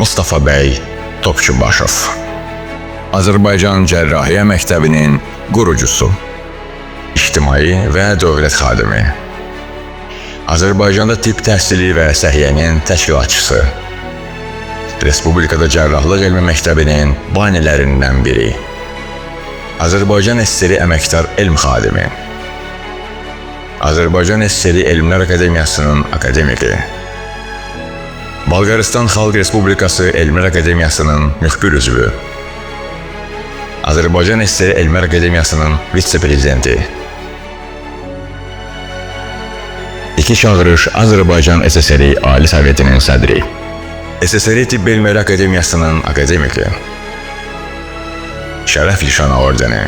Mustafa bəy Topçubaşov. Azərbaycan Cərrahiyyə Məktəbinin qurucusu, ictimai və dövlət xadimi, Azərbaycanda tibb təhsili və səhiyyənin təşkilatçısı, Respublikada Cərrahlıq Elmi Məktəbinin banilərindən biri, Azərbaycan SSR əməkdar elm xadimi, Azərbaycan SSR Elmlər Akademiyasının akademiki, Bolqarıstan Xalq Respublikası Elmlər Akademiyasının müxbir üzvü, Azərbaycan SSR Elmlər Akademiyasının vitse-prezidenti, İki çağırış Azərbaycan SSR Ali Sovetinin sədri, SSR Tibb Elmləri Akademiyasının akademiki, Şərəf Nişanı ordeni,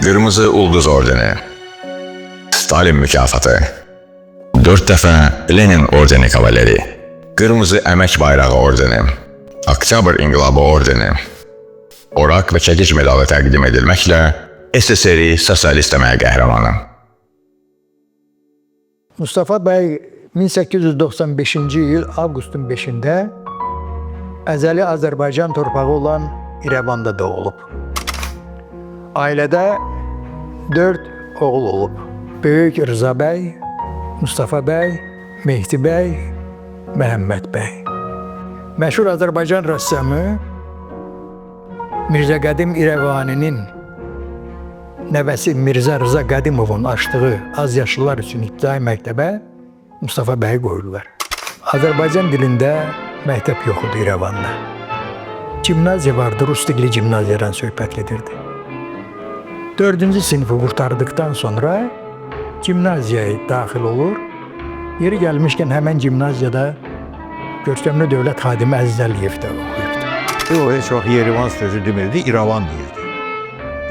Qırmızı Ulduz ordeni, Stalin mükafatı, 4 dəfə Lenin ordeni kavaleri, Qırmızı Əmək Bayrağı ordeni, Oktyabr İnqilabı ordeni, Oraq və Çəkic medalı təqdim edilməklə SSR Sosialist Əmək Qəhrəmanı. Mustafa bəy 1895-ci il avqustun 5-də əzəli Azərbaycan torpağı olan İrəvanda doğulub. Ailədə 4 oğul olub. Böyük Rıza bəy, Mustafa bəy, Mehdi bəy, Məhəmməd bəy. Məşhur Azərbaycan rəssamı Mirzə Qədim İrəvaninin nəvəsi Mirzə Rıza Qədimovun açdığı az yaşlılar üçün ibtidai məktəbə Mustafa bəyi qoyurlar. Azərbaycan dilində məktəb yox idi İrəvanda. Gimnaziya vardı, rus dilli gimnaziyadan söhbət gedirdi. 4-cü sinifi qurtardıqdan sonra gimnaziyaya daxil olur. Yeri gəlmişkən həmən gimnaziyada görkəmli dövlət xadimi Əziz Əliyev də oxuyurdu. O heç vaxt Yerivan sözü demirdi, İrəvan deyirdi.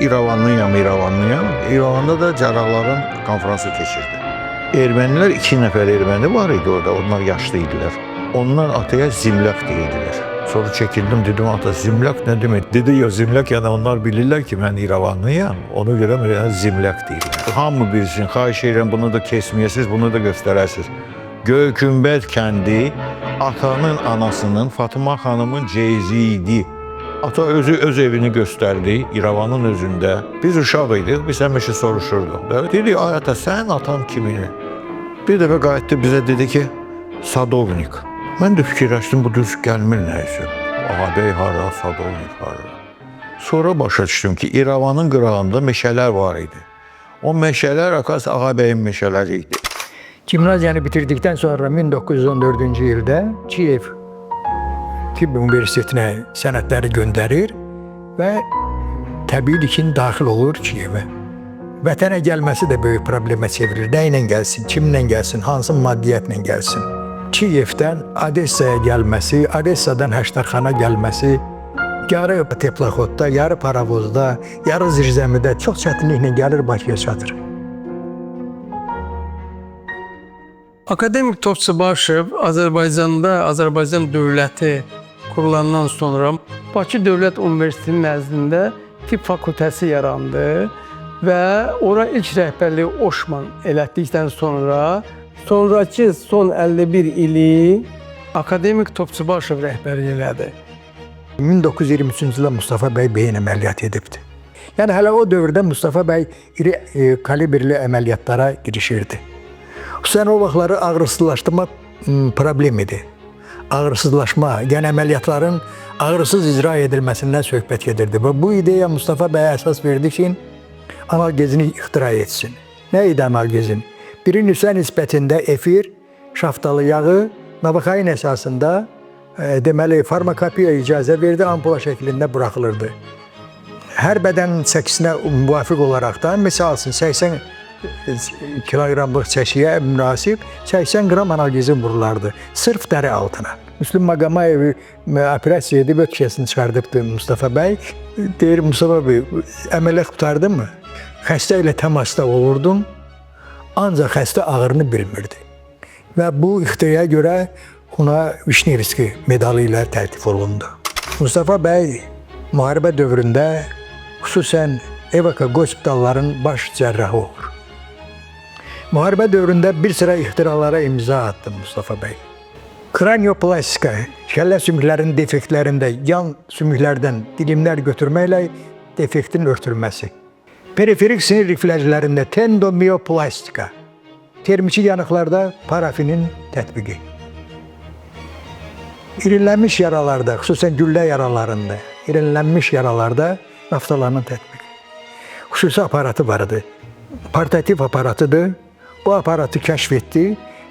İrəvanlıyam. İrəvanda da cərrahların konfransı keçirdi. Ermənilər 2 nəfər erməni var idi orada, onlar yaşlı idilər. Onlar ataya zimlək deyirdilər. Sonra çəkildim, dedim ata zimlək nə demək? Dedi ya zimlək yəni onlar bilirlər ki mən İrəvanlıyam, ona görə mən zimlək deyirlər. Hamı bilsin, xahiş edirəm bunu da kesməyəsiz, bunu da göstərəsiz. Göykümbət kəndi atanın anasının Fatıma xanımın ceyizi idi. Ata özü öz evini göstərdi İrəvanın özündə. Biz uşaq idik, biz həmişə soruşurduq. Dedi ay ata sən atan kimindir? Bir dəfə qayıtdı bizə dedi ki Sadovnik. Mən də fikirləşdim, bu düz gəlmir nə üçün? Ağabey hara, Sadovnik hara. Sonra başa düşdüm ki, İrəvanın qırağında meşələr var idi. O meşələr Akas Ağabeyin meşələri idi. Gimnaziyanı bitirdikdən sonra 1914-cü ildə Kiyev Tibb Universitetinə sənədləri göndərir və təbii ki, daxil olur Kiyevə. Vətənə gəlməsi də böyük problemə çevirir. Nə ilə gəlsin, kimlə gəlsin, hansı maddiyyətlə gəlsin. Kiyevdən Odessaya gəlməsi, Odessadan Həştərxana gəlməsi, yarı teplaxodda, yarı paravozda, yarı zirzəmidə çox çətinliklə gəlir Bakıya çatır. Akademik Topçubaşov Azərbaycanda Azərbaycan dövləti kurulandan sonra Bakı Dövlət Universitetinin nəzdində tibb fakültəsi yarandı və ora ilk rəhbərliyi Oşman elətdikdən sonra sonraki son 51 ili Akademik Topçubaşov rəhbərlik elədi. 1923-cü ildə Mustafa bəy beyin əməliyyat edibdi. Yəni hələ o dövrdə Mustafa bəy iri kalibrli əməliyyatlara girişirdi. Xüsusən o vaxtları ağrısızlaşdırma problem idi. Ağrısızlaşma, yəni əməliyyatların ağrısız icra edilməsindən söhbət gedirdi. Bu ideya Mustafa bəyə əsas verdi ki, analgezini ixtira etsin. Nə idi analgezin? Biri nüsə nisbətində efir, şaftalı yağı, navaxain əsasında deməli farmakopiya icazə verdi, ampulla şəklində buraxılırdı. Hər bədən çəkisinə müvafiq olaraqdan, misal üçün 80 kiloqramlıq çəkiyə münasib 80 qram analgezin vurulardı, sırf dəri altına. Müslüm Maqamayev operasiya edib ötkəsini çıxardıbdı Mustafa bəy. Deyir, Mustafa bəy, əməliyyat qutardın mı? Xəstə ilə təmasda olurdum, ancaq xəstə ağrını bilmirdi. Və bu ixtiyaya görə ona Vişnevski medalı ilə təltif olundu. Mustafa bəy müharibə dövründə xüsusən Evaka hospitalların baş cərrahı olur. Müharibə dövründə bir sıra ixtiralara imza attı Mustafa bəy. Kranioplastika, kəllə sümüklərinin defektlərində yan sümüklərdən dilimlər götürməklə defektin örtülməsi. Periferik sinir rifləclərində tendomioplastika, termiki yanıqlarda parafinin tətbiqi. İrinlənmiş yaralarda, xüsusən güllə yaralarında, irinlənmiş yaralarda naftalarının tətbiqi. Xüsusi aparatı var idi. Portativ aparatıdır. Bu aparatı kəşf etdi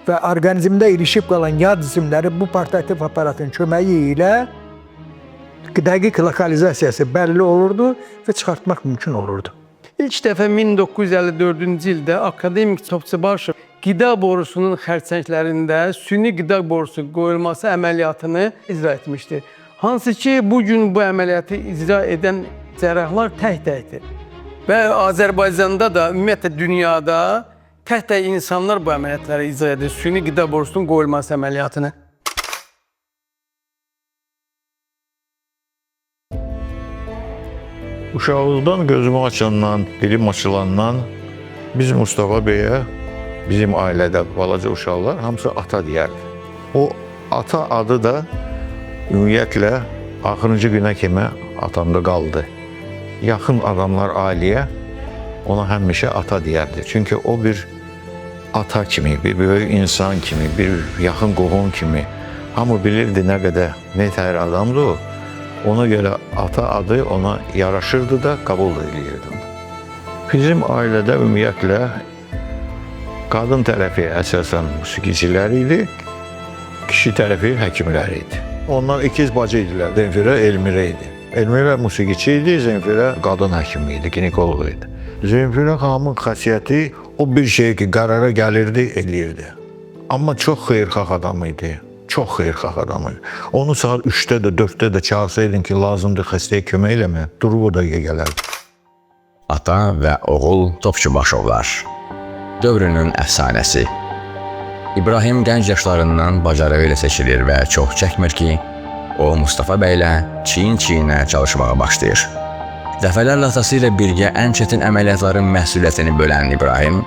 və orqanizmdə ilişib qalan yad cisimləri bu portativ aparatın köməyi ilə dəqiq lokalizasiyası bəlli olurdu və çıxartmaq mümkün olurdu. İlk dəfə 1954-cü ildə akademik Topçubaşov qida borusunun xərçənglərində süni qida borusu qoyulması əməliyyatını icra etmişdir. Hansı ki, bugün bu əməliyyatı icra edən cərrahlar tək-təkdir. Və Azərbaycanda da, ümumiyyətlə dünyada tək-tək insanlar bu əməliyyatları icra edir. Süni qida borusunun qoyulması əməliyyatını. Uşaqlıqdan gözümü açandan, dilim açılandan biz Mustafa bəyə, bizim ailədə balaca uşaqlar hamısı ata deyərdi. O ata adı da ümumiyyətlə axırıncı günə kimi atamda qaldı. Yaxın adamlar ailəyə ona həmişə ata deyərdi. Çünki o bir ata kimi, bir böyük insan kimi, bir yaxın qohum kimi hamı bilirdi nə qədər nətər adamdır o. Ona görə ata adı ona yaraşırdı da, qəbul edilirdi. Bizim ailədə ümumiyyətlə qadın tərəfi əsasən musiqiçilər idi, kişi tərəfi həkimlər idi. Onlar ikiz bacı idilər, Zemfirə Elmirə idi. Elmirə musiqiçi idi, Zemfirə qadın həkimi idi, ginekoloq idi. Zemfirə xanımın xasiyyəti o bir şey ki, qərara gəlirdi, eləyirdi. Amma çox xeyirxah adam idi. Çox xeyirxah adam idi. Onu saat 3-də də, 4-də də çağırsaydın ki, lazımdır xəstəyə kömək eləmə, durub o da gələrdi. Ata və oğul Topçubaşovlar. Dövrünün əfsanəsi. İbrahim gənc yaşlarından bacarığı ilə seçilir və çox çəkmir ki, o Mustafa bəylə çiyin-çiyinə çalışmağa başlayır. Dəfələrlə atası ilə birgə ən çətin əməliyyatların məsuliyyətini bölən İbrahim,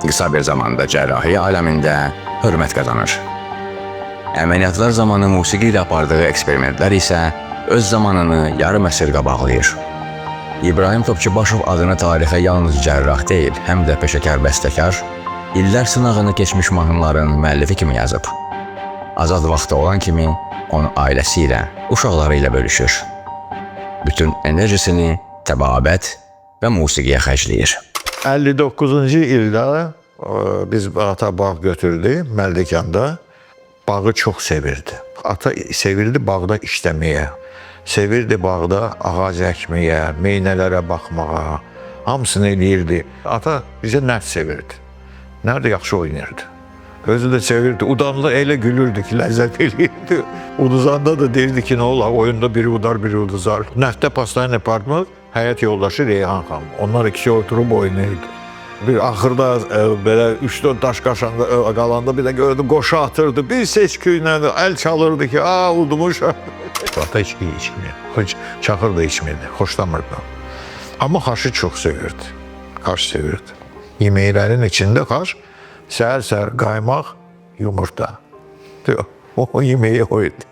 qısa bir zamanda cərrahi aləmində hörmət qazanır. Əməliyyatlar zamanı musiqi ilə apardığı eksperimentlər isə öz zamanını yarım əsr qabaqlayır. İbrahim Topçubaşov adını tarixə yalnız cərrah deyil, həm də peşəkar bəstəkar, illər sınağını keçmiş mahnıların müəllifi kimi yazıb. Azad vaxtı olan kimi onu ailəsi ilə, uşaqları ilə bölüşür. Bütün enerjisini təbabət və musiqiyə xərcləyir. 59-cu ildə biz ata bağ götürdü Məldəkanda. Bağı çox sevirdi. Ata sevirdi bağda işləməyə. Sevirdi bağda ağac əkməyə, meynələrə baxmağa. Hamısını eləyirdi. Ata bizə nərd sevirdi. Nərd yaxşı oynayırdı. Özü də sevirdi. Udanda elə gülürdü ki, ləzzət eləyirdi. Uduzanda da deyirdi ki, nə olar, oyunda biri udar, biri uduzar. Nərddə pastayın apartmaq, həyat yoldaşı Reyhan xanım. Onlar ikisi oturub oynayırdı. Bir axırda belə 3-4 daş qalanda bir də gördü, qoşa atırdı. Bir seçki ilə əl çalırdı ki, udmuş. Ata içki içmir. Heç çaxır da içmirdi, xoşlamırdı. Amma xaşı çox sevirdi. Xaş sevirdi. Yeməklərin içində xaş, səhər-səhər qaymaq, yumurta. O yeməyi o idi.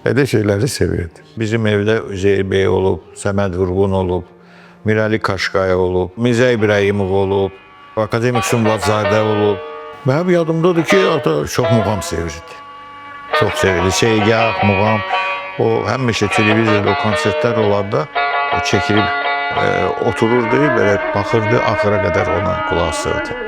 Elə şeyləri sevirdi. Bizim evdə Üzeyir bəy olub, Səməd Vurğun olub, Mirəli Kaşqaya olub, Mirzə İbrahimov olub, akademik Sumbatzadə olub. Mənim yadımdadır ki, ata çox muğam sevirdi. Çox sevirdi. Seygah, muğam. O həmişə televizorda, o konsertlər olanda o çəkilib otururdu, belə baxırdı, axıra qədər ona qulaq asırdı.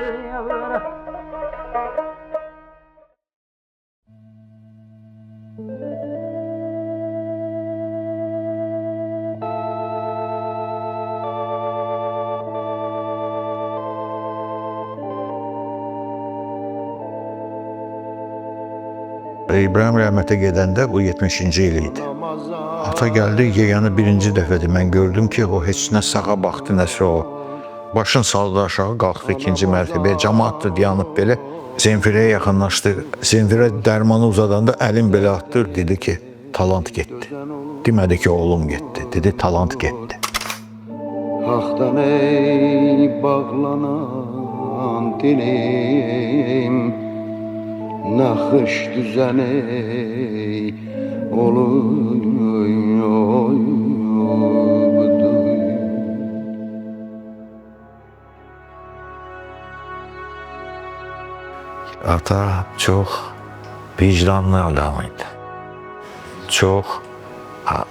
İbrahim rəhmətə gedəndə bu 70-ci il idi. Ata gəldi, yeganə birinci dəfədir. Mən gördüm ki, o heç nə sağa baxdı, nəsə o. Başın saldı aşağı, qalxdı ikinci mərtəbəyə. Camaat da dayanıb belə. Zemfirəyə yaxınlaşdı. Zemfirə dərmanı uzadanda əlin belə atdı, dedi ki, talant getdi. Demədi ki, oğlum getdi, dedi, talant getdi. Haqdan ey bağlanan dilim, Naxış düzəni oluydu. Ata çox vicdanlı adam idi. Çox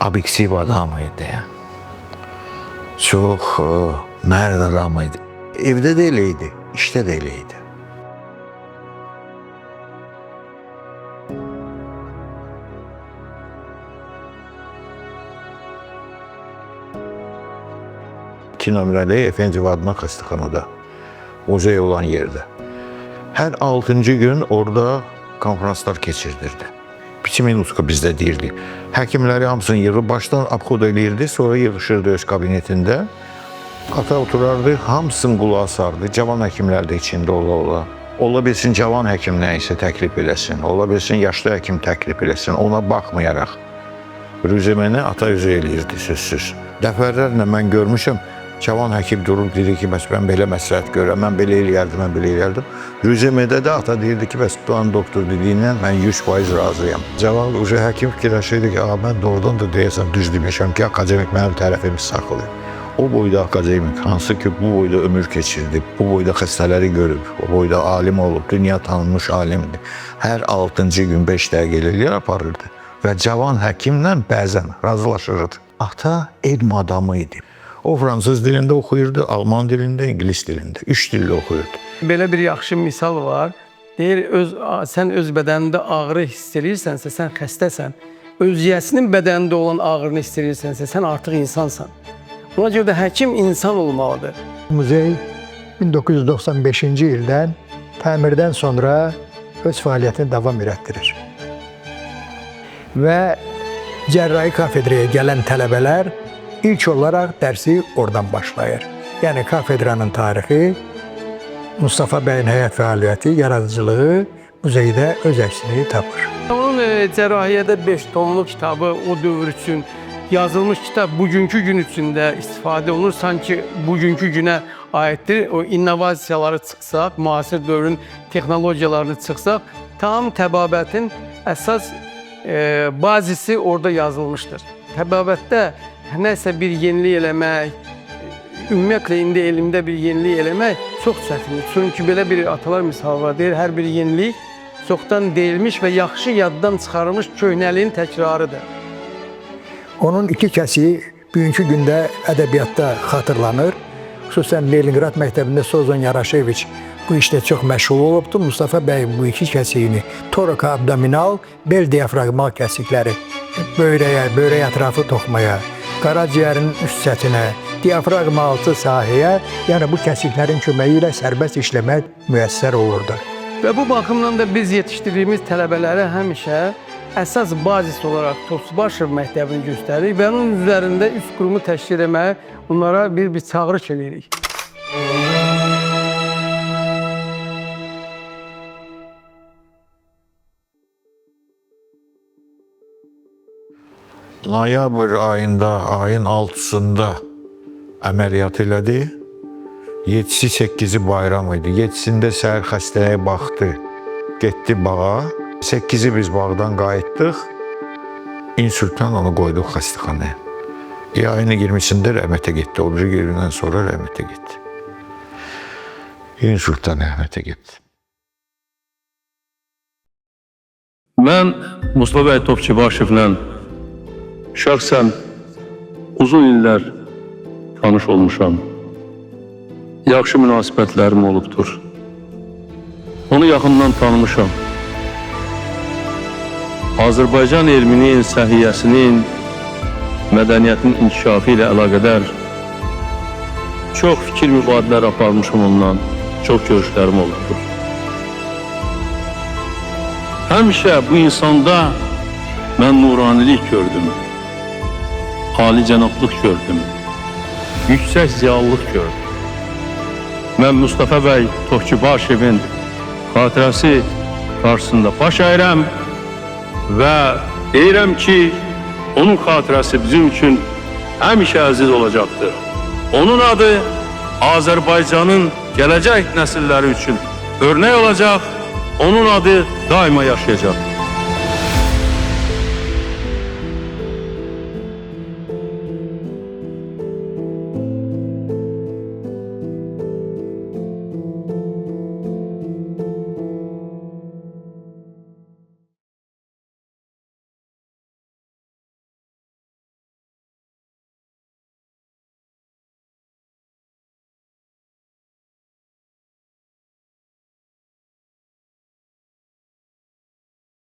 obyektiv adam idi. Çox mərd adam idi. Evdə də elə idi, işdə də elə idi. İki nömrəli Efendiyev adına xəstəxanada, muzey olan yerdə. Hər 6-cı gün orada konferanslar keçirdirdi. Piçiminuska bizdə deyirdi. Həkimləri hamısını yığıb başdan abxod eləyirdi, sonra yığışırdı öz kabinetində. Ata oturardı, hamısını qulaq asardı. Cavan həkimlər də içində ola. Ola bilsin cavan həkim nə isə təklif eləsin, ola bilsin yaşlı həkim təklif eləsin, ona baxmayaraq. Rüzeməni ata üzü eləyirdi sözsüz. Dəfələrlə mən görmüşəm, cavan həkim durub dedi ki, bəs mən belə məsləhət görürəm, mən belə eləyərdim. Rüzemədə də ata deyirdi ki, bəs Doğan doktor dediyindən mən 100% razıyam. Cavan həkim fikirləşirdi ki, mən doğrudan da deyəsəm düz demişəm ki, akademik mənim tərəfimi saxlayır. O boyda akademik, hansı ki bu boyda ömür keçirdi, bu boyda xəstələri görüb, o boyda alim olub, dünya tanınmış alimdir. Hər 6-cı gün 5 dəqiqəlik aparırdı və cavan həkimlə bəzən razılaşırdı. Ata elm adamı idi. O fransız dilində oxuyurdu, alman dilində, ingilis dilində, 3 dildə oxuyurdu. Belə bir yaxşı misal var. Deyir, sən öz bədənində ağrı hiss edirsənsə, sən xəstəsən. Özgəsinin bədənində olan ağrını hiss edirsənsə, sən artıq insansan. Buna görə də həkim insan olmalıdır. Muzey 1995-ci ildən təmirdən sonra öz fəaliyyətini davam etdirir. Və cərrahi kafedraya gələn tələbələr ilk olaraq dərsi oradan başlayır. Yəni kafedranın tarixi, Mustafa bəyin həyat fəaliyyəti, yaradıcılığı muzeydə öz əksini tapır. Onun cərrahiyyədə 5 tomluq kitabı o dövr üçün yazılmış kitab bugünkü gün içində istifadə olunur. Sanki bugünkü günə aiddir. O innovasiyaları çıxsaq, müasir dövrün texnologiyalarını çıxsaq, tam təbabətin əsas bazisi orada yazılmışdır. Təbabətdə nəsə bir yenilik eləmək, ümumiyyətlə indi elmdə bir yenilik eləmək çox çətindir. Çünki belə bir atalar misalı var, deyir, hər bir yenilik çoxdan deyilmiş və yaxşı yaddan çıxarılmış köhnəliyin təkrarıdır. Onun iki kəsiyi bugünkü gündə ədəbiyyatda xatırlanır. Xüsusən Leningrad məktəbində Sozon Yaraşeviç bu işdə çox məşğul olubdur. Mustafa bəy bu iki kəsiyini, toraka abdominal, bel diafragmal kəsikləri, böyrək ətrafı toxmaya, qaraciyərin üst sətinə, diafraqma altı sahəyə, yəni bu kəsiklərin köməyi ilə sərbəst işləmək müəssər olurdu. Və bu baxımdan da biz yetişdirdiyimiz tələbələrə həmişə əsas bazis olaraq Topçubaşov məktəbini göstəririk və onun üzərində üst qurumu təşkil etməyə onlara bir çağırış edirik. Noyabr ayında, ayın 6-sında əməliyyat elədi. 7-si 8-i bayram idi. 7-sində səhər xəstəyə baxdı, getdi bağa. 8-i biz bağdan qayıtdıq. İnsultdan onu qoyduq xəstəxanaya. Ayın 20-sində rəhmətə getdi. O bir gündən sonra rəhmətə getdi. İnsultdan rəhmətə getdi. Mən Mustafa bəy Topçubaşovla şəxsən uzun illər tanış olmuşam. Yaxşı münasibətlərim olubdur. Onu yaxından tanımışam. Azərbaycan elminin, səhiyyəsinin, mədəniyyətin inkişafı ilə əlaqədar çox fikir mübadilələr aparmışam ondan, çox görüşlərim olubdur. Həmişə bu insanda mən nuranilik gördüm, alicənablıq gördüm, yüksək ziyalılıq gördüm. Mən Mustafa bəy Topçubaşovun xatirəsi qarşısında baş əyirəm və deyirəm ki, onun xatirəsi bizim üçün həmişə əziz olacaqdır. Onun adı Azərbaycanın gələcək nəsilləri üçün örnək olacaq onun adı daima yaşayacaq.